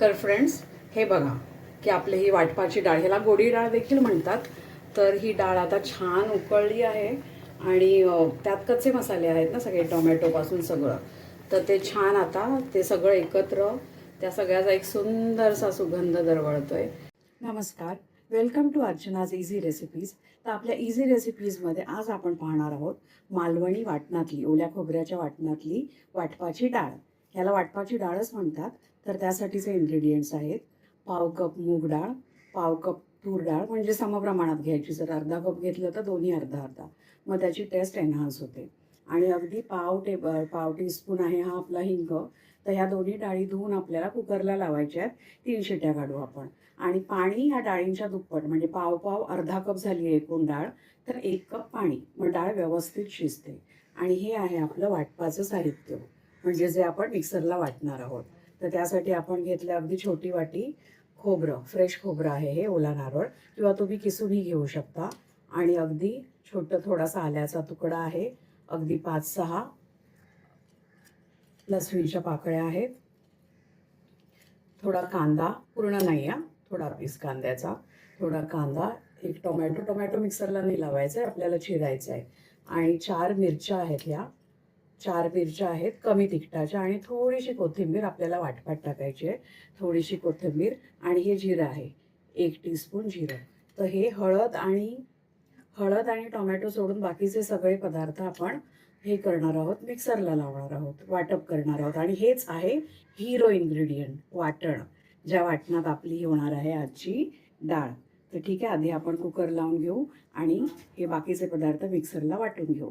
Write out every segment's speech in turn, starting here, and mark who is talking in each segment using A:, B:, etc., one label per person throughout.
A: तर फ्रेंड्स, हे बघा की आपली ही वाटपाची डाळ, ह्याला गोडी डाळ देखील म्हणतात. तर ही डाळ आता छान उकळली आहे आणि त्यात कच्चे मसाले आहेत ना सगळे, टोमॅटोपासून सगळं. तर ते छान आता ते सगळं एकत्र त्या सगळ्याचा एक सुंदरसा सुगंध दरवळतोय. नमस्कार, वेलकम टू अर्चनाज इझी रेसिपीज. तर आपल्या इझी रेसिपीजमध्ये आज आपण पाहणार आहोत मालवणी वाटणातली, ओल्या खोबऱ्याच्या वाटणातली वाटपाची डाळ. ह्याला वाटपाची डाळच म्हणतात. तर त्यासाठीचे इन्ग्रेडियंट्स आहेत: पाव कप मूग डाळ, पाव कप तूर डाळ, म्हणजे समप्रमाणात घ्यायची. जर अर्धा कप घेतलं तर दोन्ही अर्धा अर्धा, मग त्याची टेस्ट एनहान्स होते. आणि अगदी पाव टीस्पून आहे हा आपला हिंग. तर ह्या दोन्ही डाळी धुवून आपल्याला कुकरला लावायच्या आहेत. 3 शिट्या काढू आपण. आणि पाणी ह्या डाळींच्या दुप्पट, म्हणजे पाव अर्धा कप झाली एकूण डाळ, तर 1 कप पाणी, मग डाळ व्यवस्थित शिजते. आणि हे आहे आपलं वाटपाचं साहित्य, म्हणजे जे आपण मिक्सरला वाटणार आहोत. तर त्यासाठी आपण घेतलं अगदी छोटी वाटी खोबरं, फ्रेश खोबरं आहे हे, ओला नारळ, किंवा तुम्ही किसूनही घेऊ शकता. आणि अगदी छोटं थोडासा आल्याचा तुकडा आहे, अगदी 5-6 लसणीच्या पाकळ्या आहेत, थोडा कांदा, पूर्ण नाही हा, थोडा पीस कांद्याचा, थोडा कांदा, एक टोमॅटो मिक्सरला नाही लावायचं आहे, आपल्याला चिरायचं आहे. आणि 4 मिरच्या आहेत, ह्या 4 मिरच्या आहेत कमी तिखटाच्या. आणि थोडीशी कोथिंबीर आपल्याला वाटपात टाकायची आहे, थोडीशी कोथिंबीर. आणि हे जिरं आहे, 1 टीस्पून जिरं. तर हे हळद आणि टोमॅटो सोडून बाकीचे सगळे पदार्थ आपण हे करणार आहोत, मिक्सरला लावणार आहोत, वाटप करणार आहोत. आणि हेच आहे हिरो इन्ग्रेडियंट, वाटण, ज्या वाटणात आपली होणार आहे आजची डाळ. तर ठीक आहे, आधी आपण कुकर लावून घेऊ आणि हे बाकीचे पदार्थ मिक्सरला वाटून घेऊ.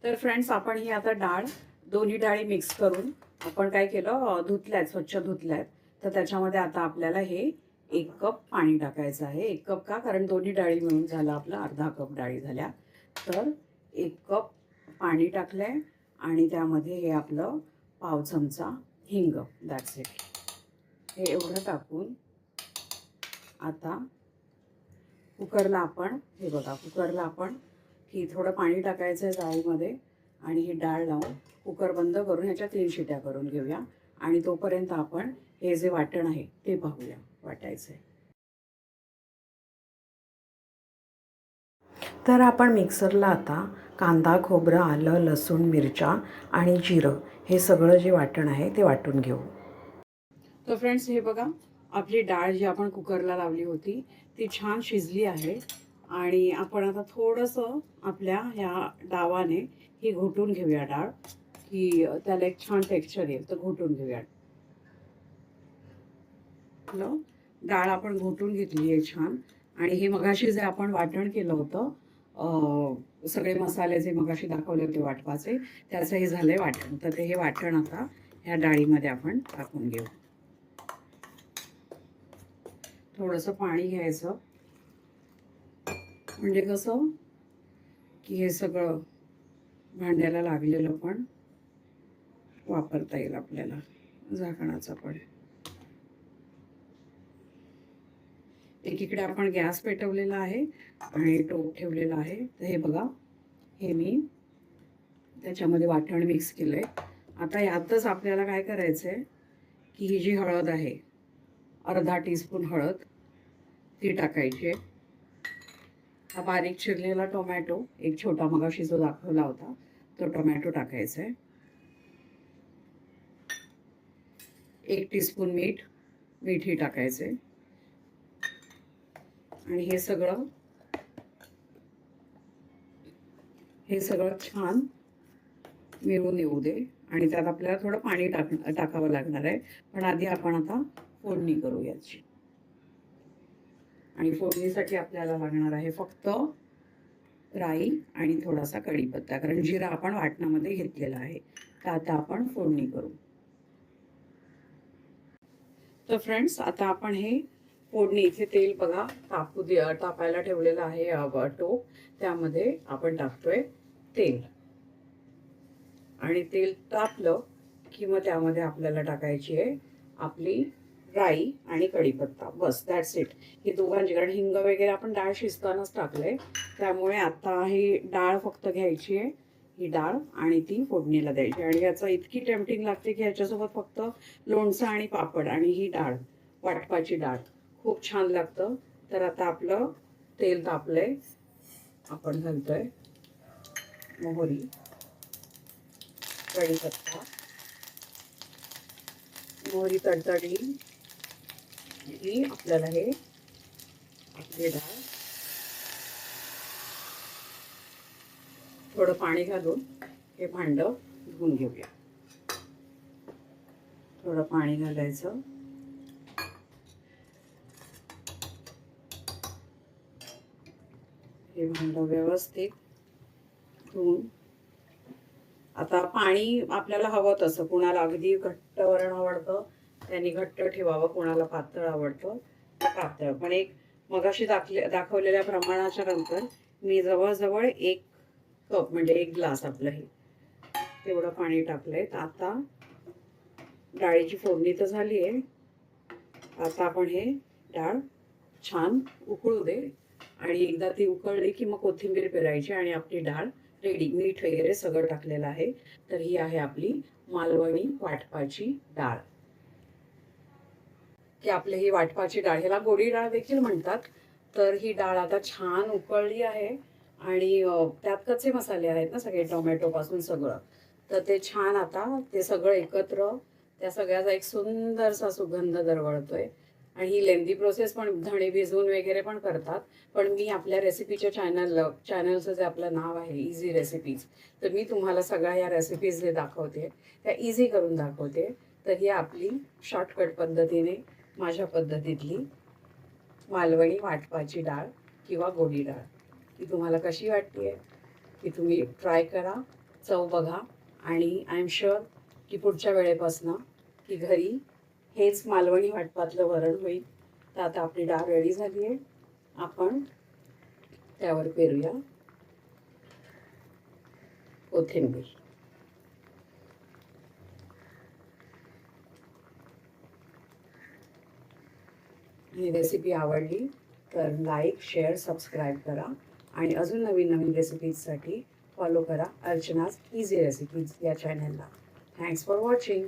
A: तर फ्रेंड्स, आपण ही आता डाळ, दोन्ही डाळी मिक्स करून आपण काय केलं, धुतल्यात, स्वच्छ धुतल्यात. तर त्याच्यामध्ये आता आपल्याला हे 1 कप पाणी टाकायचं आहे. 1 कप का? कारण दोन्ही डाळी मिळून झालं आपलं अर्धा कप डाळी झाल्या. तर 1 कप पाणी टाकलंय आणि त्यामध्ये हे आपलं पाव चमचा हिंग, दॅट्स इट. हे एवढं टाकून आता कुकरला आपण, हे बघा, कुकरला आपण ही थोडं पाणी टाकायचं आहे डाळीमध्ये आणि ही डाळ लावून कुकर बंद करून ह्याच्या 3 शिट्या करून घेऊया. आणि तोपर्यंत आपण हे जे वाटण आहे ते पाहूया, वाटायचं आहे. तर आपण मिक्सरला आता कांदा, खोबरं, आलं, लसूण, मिरच्या आणि जिरं, हे सगळं जे वाटण आहे ते वाटून घेऊ. तर फ्रेंड्स, हे बघा, आपली डाळ जी आपण कुकरला लावली होती ती छान शिजली आहे. आणि आपण आता थोडंसं आपल्या ह्या डावाने ही घोटून घेऊया डाळ, की त्याला एक छान टेक्स्चर येईल. तर घोटून घेऊया. डाळ आपण घोटून घेतली आहे छान. आणि हे मगाशी जे आपण वाटण केलं होतं, सगळे मसाले जे मगाशी दाखवले होते वाटपाचे, त्याचं हे झालंय वाटण. तर ते हे वाटण आता ह्या डाळीमध्ये आपण टाकून घेऊ. थोडंसं पाणी घ्यायचं, म्हणजे कसं की हे सगळं भांड्याला लागलेलं पण वापरता येईल आपल्याला. झाकणाचा पण एकीकडे आपण गॅस पेटवलेला आहे आणि टोप ठेवलेला आहे. तर हे बघा, हे मी त्याच्यामध्ये वाटण मिक्स केलं आहे. आता यातच आपल्याला काय करायचं आहे की ही जी हळद आहे, अर्धा टीस्पून हळद, ती टाकायची आहे. हा बारीक चिरलेला टोमॅटो, एक छोटा मगाशी जो दाखवला होता तो टोमॅटो टाकायचा आहे. 1 टीस्पून मीठही टाकायचे. आणि हे सगळं छान मिळून येऊ दे. आणि त्यात आपल्याला थोडं पाणी टाकावं लागणार आहे. पण आधी आपण आता फोडणी करू याची. आणि फोडणीसाठी आपल्याला लागणार आहे फक्त राई आणि थोडासा कढीपत्ता, कारण जिरा आपण वाटणामध्ये घेतलेला आहे. तर आता आपण फोडणी करू. तर फ्रेंड्स, आता आपण हे फोडणी, इथे तेल बघा तापायला ठेवलेलं आहे टोप, त्यामध्ये आपण टाकतोय तेल. आणि तेल तापलं की मग त्यामध्ये आपल्याला टाकायची आहे आपली राई आणि कढीपत्ता. बस, दॅट्स इट. हे दोघांची, कारण हिंग वगैरे आपण डाळ शिजतानाच टाकलंय, त्यामुळे आता ही डाळ फक्त घ्यायची आहे ही डाळ आणि ती फोडणीला द्यायची. आणि याचा इतकी टेम्पटिंग लागते की ह्याच्यासोबत फक्त लोणचं आणि पापड आणि ही डाळ, वाटपाची डाळ, खूप छान लागतं. तर आता आपलं तेल तापलंय, आपण घालतोय मोहरी, कढीपत्ता. मोहरी तडतडली की आपल्याला हे आपली डाळ थोडं पाणी घालून हे भांडं धुवून घेऊया. थोडं पाणी घालायचं. हे भांडं व्यवस्थित धुवून, आता पाणी आपल्याला हवं तसं, कुणाला अगदी घट्ट वरण आवडतं त्यांनी घट्ट ठेवावं, कुणाला पातळ आवडतं पातळ. पण एक मगाशी दाखवलेल्या प्रमाणाच्या नंतर मी जवळजवळ 1 कप म्हणजे 1 ग्लास आपलं हे तेवढं पाणी टाकलंय. आता डाळीची फोडणी तर झाली आहे. आता आपण हे डाळ छान उकळू दे आणि एकदा ती उकळली की मग कोथिंबीर पेरायची आणि आपली डाळ रेडी. मीठ वगैरे सगळं टाकलेलं आहे. तर ही आहे आपली मालवणी वाटपाची डाळ. की आपली ही वाटपाची डाळ, ह्याला गोडी डाळ देखील म्हणतात. तर ही डाळ आता छान उकळली आहे आणि त्यात कच्चे मसाले आहेत ना सगळे, टोमॅटो पासून सगळं. तर ते छान आता ते सगळं एकत्र, त्या सगळ्याचा एक सुंदरसा सुगंध दरवळतोय. आणि ही लेंदी प्रोसेस, पण धणे भिजवून वगैरे पण करतात. पण मी आपल्या रेसिपीच्या चॅनलचं जे आपलं नाव आहे इझी रेसिपीज, तर मी तुम्हाला सगळ्या या रेसिपीज जे दाखवते त्या इझी करून दाखवते. तर ही आपली शॉर्टकट पद्धतीने, माझ्या पद्धतीतली मालवणी वाटपाची डाळ किंवा गोडी डाळ, ती तुम्हाला कशी वाटते की तुम्ही ट्राय करा, चव बघा. आणि आय एम शुअर की पुढच्या वेळेपासनं की घरी हेच मालवणी वाटपातलं वरण होईल. तर आता आपली डाळ रेडी झाली आहे. आपण त्यावर पेरूया कोथिंबीर. ही रेसिपी आवडली तर लाईक, शेअर, सबस्क्राईब करा. आणि अजून नवीन नवीन रेसिपीजसाठी फॉलो करा अर्चनाज इझी रेसिपीज या चॅनलला. Thanks for watching.